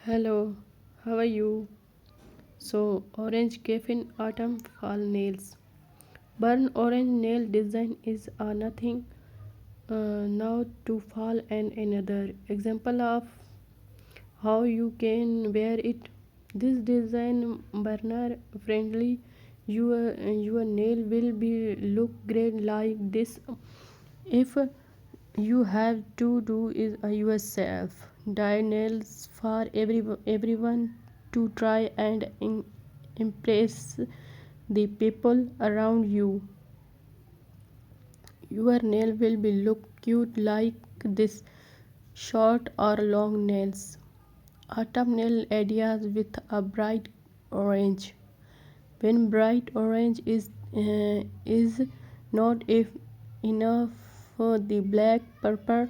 Hello, how are you? Orange caffeine autumn fall nails. Burn orange nail design is nothing now to fall and another example of how you can wear it. This design burner friendly. Your nail will be look great like this. If you have to do is yourself dye nails for everyone to try and impress the people around you. Your nail will be look cute like this, short or long nails. Autumn nail ideas with a bright orange. When bright orange is not if enough, the black purple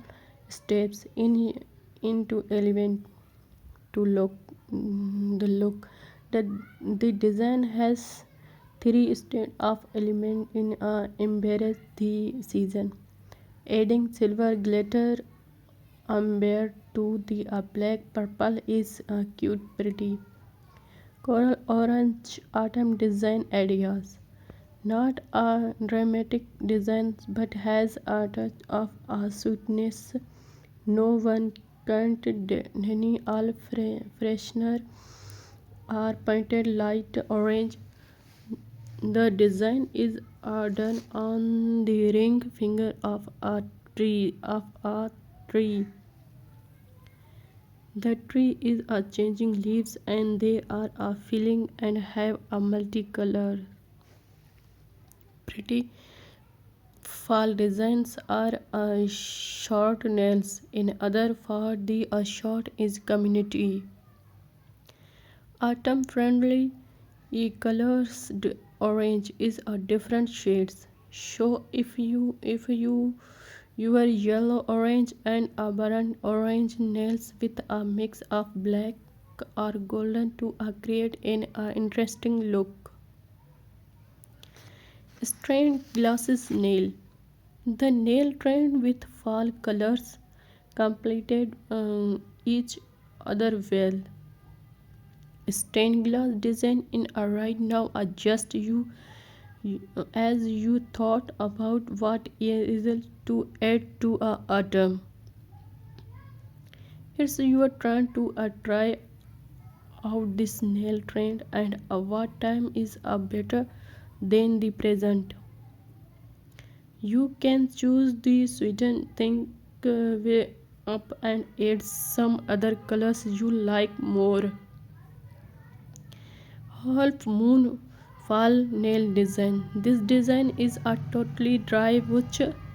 steps into element to the look. The design has three state of element in embrace the season, adding silver glitter amber to the black purple is cute pretty. Coral orange autumn design ideas. Not a dramatic design but has a touch of a sweetness. No one can't deny all freshener are painted light orange. The design is done on the ring finger of a tree. The tree is a changing leaves and they are a filling and have a multicolor. Pretty fall designs are short nails. In other for the short is community. Autumn friendly colors orange is a different shades. So if you your yellow orange and a burnt orange nails with a mix of black or golden to create an interesting look. Stained glasses nail. The nail trend with fall colors completed each other well. Stained glass design in a right now adjust as you thought about what is to add to a autumn. It's your turn to try out this nail trend and what time is better than the present. You can choose the sweeten thing way up and add some other colors you like more. Half moon fall nail design. This design is a totally dry which